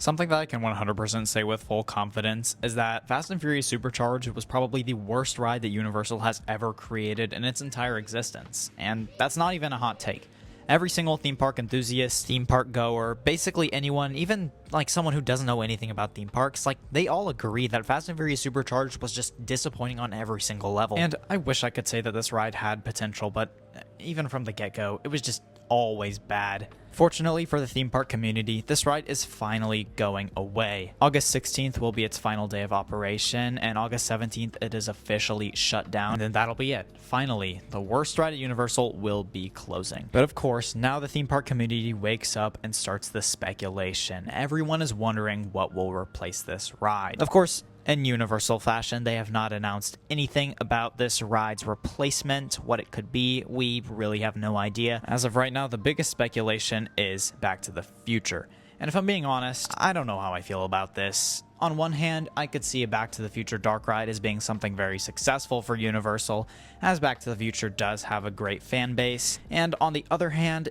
Something that I can 100% say with full confidence is that Fast and Furious Supercharged was probably the worst ride that Universal has ever created in its entire existence, and that's not even a hot take. Every single theme park enthusiast, theme park goer, basically anyone, even like someone who doesn't know anything about theme parks, like they all agree that Fast and Furious Supercharged was just disappointing on every single level. And I wish I could say that this ride had potential, but even from the get-go, it was just always bad. Fortunately for the theme park community, this ride is finally going away. August 16th will be its final day of operation, and August 17th it is officially shut down, and then that'll be it. Finally, the worst ride at Universal will be closing. But of course, now the theme park community wakes up and starts the speculation. Everyone is wondering what will replace this ride. Of course, in Universal fashion, they have not announced anything about this ride's replacement, what it could be. We really have no idea. As of right now, the biggest speculation is Back to the Future. And if I'm being honest, I don't know how I feel about this. On one hand, I could see a Back to the Future dark ride as being something very successful for Universal, as Back to the Future does have a great fan base. And on the other hand,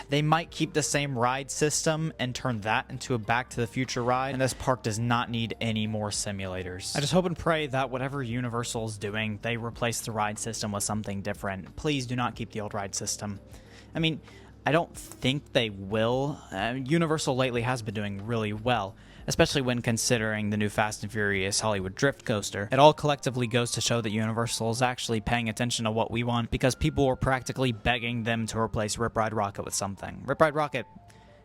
they might keep the same ride system and turn that into a Back to the Future ride, and this park does not need any more simulators. I just hope and pray that whatever Universal is doing, they replace the ride system with something different. Please do not keep the old ride system. I mean, I don't think they will. Universal lately has been doing really well, especially when considering the new Fast and Furious Hollywood Drift coaster. It all collectively goes to show that Universal is actually paying attention to what we want, because people were practically begging them to replace Rip Ride Rocket with something. Rip Ride Rocket,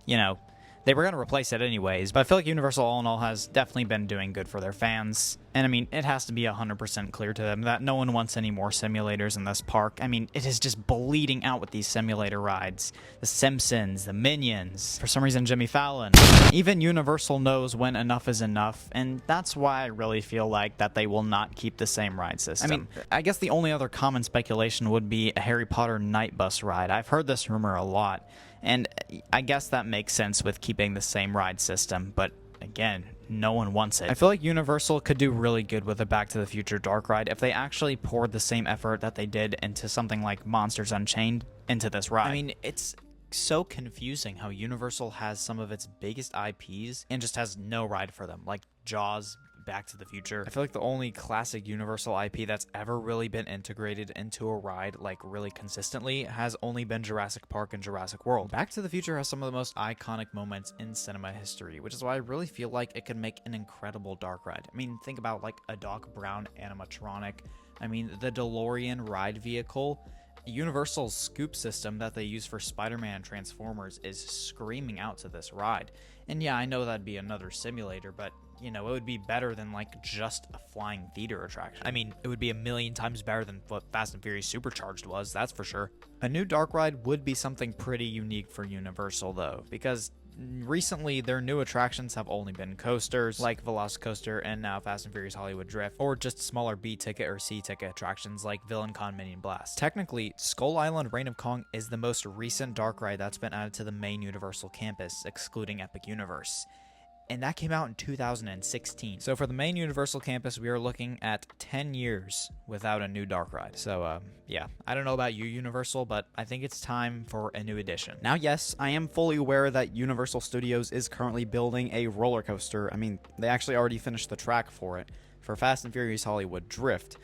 you know, they were going to replace it anyways, but I feel like Universal all in all has definitely been doing good for their fans. And I mean, it has to be 100% clear to them that no one wants any more simulators in this park. I mean, it is just bleeding out with these simulator rides. The Simpsons, the Minions, for some reason Jimmy Fallon. Even Universal knows when enough is enough, and that's why I really feel like that they will not keep the same ride system. I mean, I guess the only other common speculation would be a Harry Potter night bus ride. I've heard this rumor a lot, and I guess that makes sense with keeping the same ride system, but again, no one wants it. I feel like Universal could do really good with a Back to the Future dark ride if they actually poured the same effort that they did into something like Monsters Unchained into this ride. I mean, it's so confusing how Universal has some of its biggest IPs and just has no ride for them, like Jaws, Back to the Future. I feel like the only classic Universal IP that's ever really been integrated into a ride, like really consistently, has only been Jurassic Park and Jurassic World. Back to the Future has some of the most iconic moments in cinema history, which is why I really feel like it could make an incredible dark ride. I mean, think about like a Doc Brown animatronic. I mean, the DeLorean ride vehicle. Universal's scoop system that they use for Spider-Man and Transformers is screaming out to this ride. And yeah, I know that'd be another simulator, but you know, it would be better than like just a flying theater attraction. I mean, it would be 1,000,000 times better than what Fast and Furious Supercharged was, that's for sure. A new dark ride would be something pretty unique for Universal though, because recently their new attractions have only been coasters like Velocicoaster and now Fast and Furious Hollywood Drift, or just smaller B ticket or C ticket attractions like Villain Con Minion Blast. Technically, Skull Island Reign of Kong is the most recent dark ride that's been added to the main Universal campus, excluding Epic Universe, and that came out in 2016. So for the main Universal campus, we are looking at 10 years without a new dark ride. So yeah, I don't know about you, Universal, but I think it's time for a new addition. Now, yes, I am fully aware that Universal Studios is currently building a roller coaster. I mean, they actually already finished the track for it, for Fast and Furious Hollywood Drift.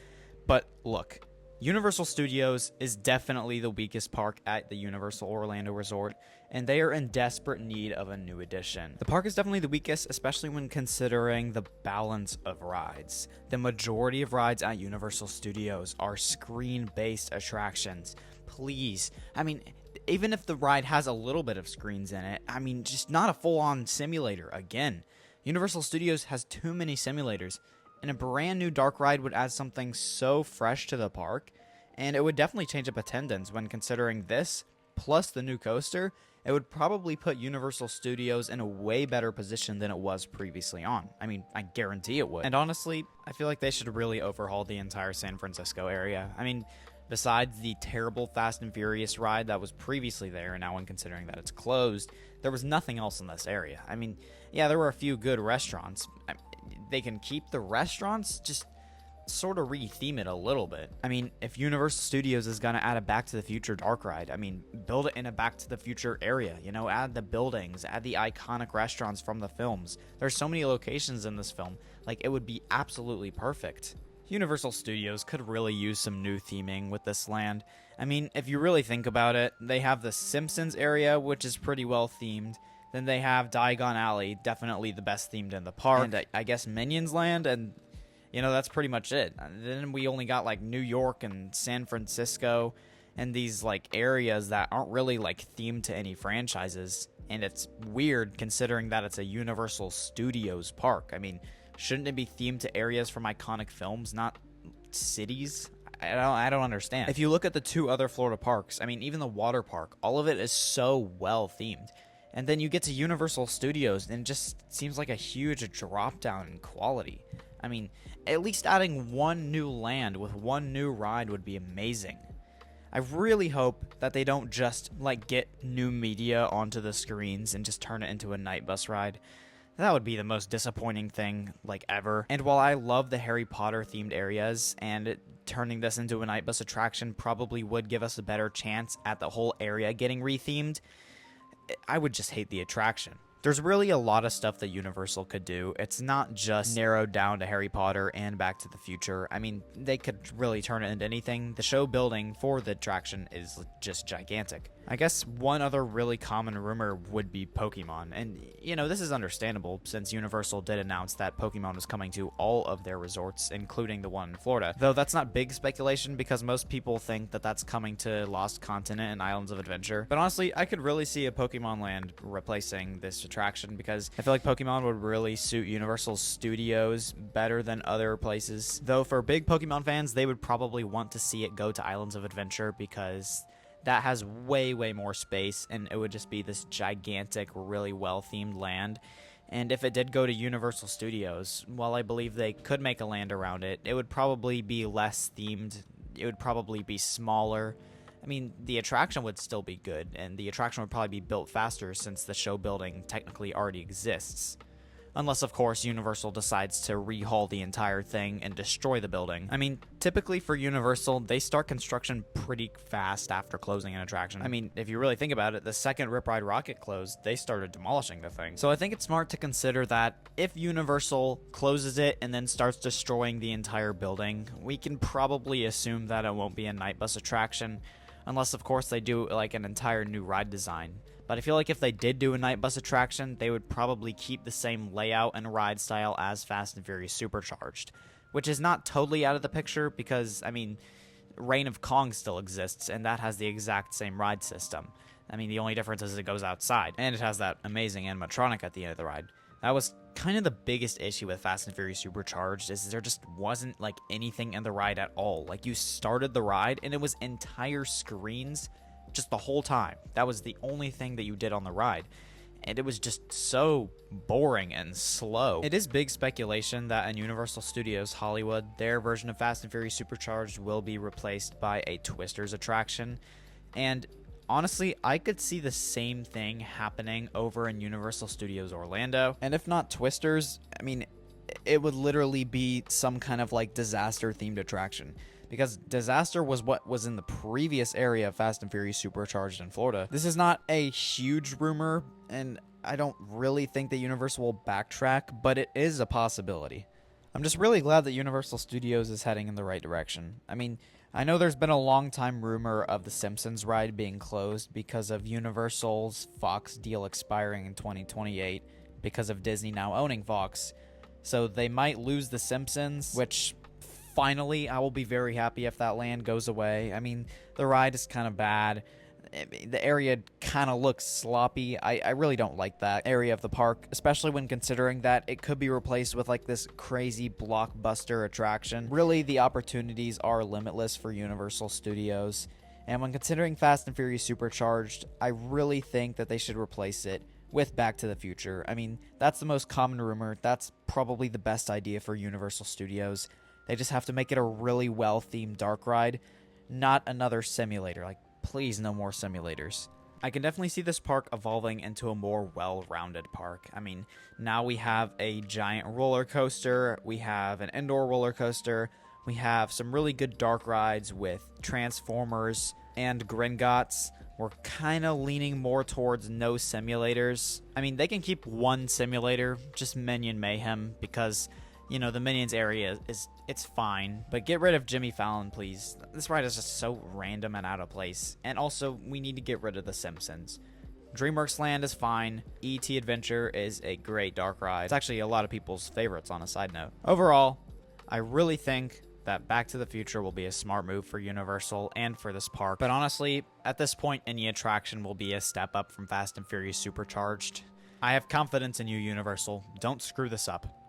But look, Universal Studios is definitely the weakest park at the Universal Orlando Resort, and they are in desperate need of a new addition. The park is definitely the weakest, especially when considering the balance of rides. The majority of rides at Universal Studios are screen-based attractions. Please, I mean, even if the ride has a little bit of screens in it, I mean, just not a full-on simulator. Again, Universal Studios has too many simulators, and a brand new dark ride would add something so fresh to the park, and it would definitely change up attendance. When considering this, plus the new coaster, it would probably put Universal Studios in a way better position than it was previously on. I mean, I guarantee it would. And honestly, I feel like they should really overhaul the entire San Francisco area. I mean, besides the terrible Fast and Furious ride that was previously there, and now when considering that it's closed, there was nothing else in this area. I mean, yeah, there were a few good restaurants. They can keep the restaurants, just sort of re-theme it a little bit. I mean, if Universal Studios is going to add a Back to the Future dark ride, I mean, build it in a Back to the Future area, you know, add the buildings, add the iconic restaurants from the films. There's so many locations in this film, like, it would be absolutely perfect. Universal Studios could really use some new theming with this land. I mean, if you really think about it, they have the Simpsons area, which is pretty well themed. Then they have Diagon Alley, definitely the best themed in the park. And I guess Minions Land, and, you know, that's pretty much it. And then we only got, like, New York and San Francisco, and these, like, areas that aren't really, like, themed to any franchises. And it's weird considering that it's a Universal Studios park. I mean, shouldn't it be themed to areas from iconic films, not cities? I don't understand. If you look at the two other Florida parks, I mean, even the water park, all of it is so well themed. And then you get to Universal Studios, and it just seems like a huge drop down in quality. I mean, at least adding one new land with one new ride would be amazing. I really hope that they don't just, like, get new media onto the screens and just turn it into a night bus ride. That would be the most disappointing thing, like, ever. And while I love the Harry Potter themed areas, and turning this into a night bus attraction probably would give us a better chance at the whole area getting rethemed, I would just hate the attraction. There's really a lot of stuff that Universal could do. It's not just narrowed down to Harry Potter and Back to the Future. I mean, they could really turn it into anything. The show building for the attraction is just gigantic. I guess one other really common rumor would be Pokemon. And, you know, this is understandable since Universal did announce that Pokemon was coming to all of their resorts, including the one in Florida. Though that's not big speculation because most people think that that's coming to Lost Continent and Islands of Adventure. But honestly, I could really see a Pokemon land replacing this attraction because I feel like Pokemon would really suit Universal Studios better than other places. Though for big Pokemon fans, they would probably want to see it go to Islands of Adventure because that has way more space, and it would just be this gigantic, really well-themed land. And if it did go to Universal Studios, while I believe they could make a land around it, it would probably be less themed. It would probably be smaller. I mean, the attraction would still be good, and the attraction would probably be built faster since the show building technically already exists. Unless, of course, Universal decides to rehaul the entire thing and destroy the building. I mean, typically for Universal, they start construction pretty fast after closing an attraction. I mean, if you really think about it, the second Rip Ride Rocket closed, they started demolishing the thing. So I think it's smart to consider that if Universal closes it and then starts destroying the entire building, we can probably assume that it won't be a night bus attraction, unless, of course, they do, like, an entire new ride design. But I feel like if they did do a night bus attraction, they would probably keep the same layout and ride style as Fast and Furious Supercharged, which is not totally out of the picture because, I mean, Reign of Kong still exists, and that has the exact same ride system. I mean, the only difference is it goes outside, and it has that amazing animatronic at the end of the ride. That was kind of the biggest issue with Fast and Furious Supercharged, is there just wasn't, like, anything in the ride at all. Like, you started the ride, and it was entire screens just the whole time. That was the only thing that you did on the ride. And it was just so boring and slow. It is big speculation that in Universal Studios Hollywood, their version of Fast and Furious Supercharged will be replaced by a Twisters attraction. And honestly, I could see the same thing happening over in Universal Studios Orlando. And if not Twisters, I mean, it would literally be some kind of, like, disaster-themed attraction. Because disaster was what was in the previous area of Fast and Furious Supercharged in Florida. This is not a huge rumor, and I don't really think that Universal will backtrack, but it is a possibility. I'm just really glad that Universal Studios is heading in the right direction. I mean, I know there's been a long time rumor of the Simpsons ride being closed because of Universal's Fox deal expiring in 2028 because of Disney now owning Fox. So they might lose the Simpsons, which finally, I will be very happy if that land goes away. I mean, the ride is kind of bad. The area kind of looks sloppy. I really don't like that area of the park, especially when considering that it could be replaced with, like, this crazy blockbuster attraction. Really, the opportunities are limitless for Universal Studios. And when considering Fast and Furious Supercharged, I really think that they should replace it with Back to the Future. I mean, that's the most common rumor. That's probably the best idea for Universal Studios. They just have to make it a really well-themed dark ride, not another simulator. Like, please, no more simulators. I can definitely see this park evolving into a more well-rounded park. I mean, now we have a giant roller coaster, we have an indoor roller coaster, We have some really good dark rides with Transformers and Gringotts. We're kind of leaning more towards no simulators. I mean, they can keep one simulator, just Minion Mayhem, because, you know, the Minions area it's fine. But get rid of Jimmy Fallon, please. This ride is just so random and out of place. And also, we need to get rid of The Simpsons. DreamWorks Land is fine. E.T. Adventure is a great dark ride. It's actually a lot of people's favorites on a side note. Overall, I really think that Back to the Future will be a smart move for Universal and for this park. But honestly, at this point, any attraction will be a step up from Fast and Furious Supercharged. I have confidence in you, Universal. Don't screw this up.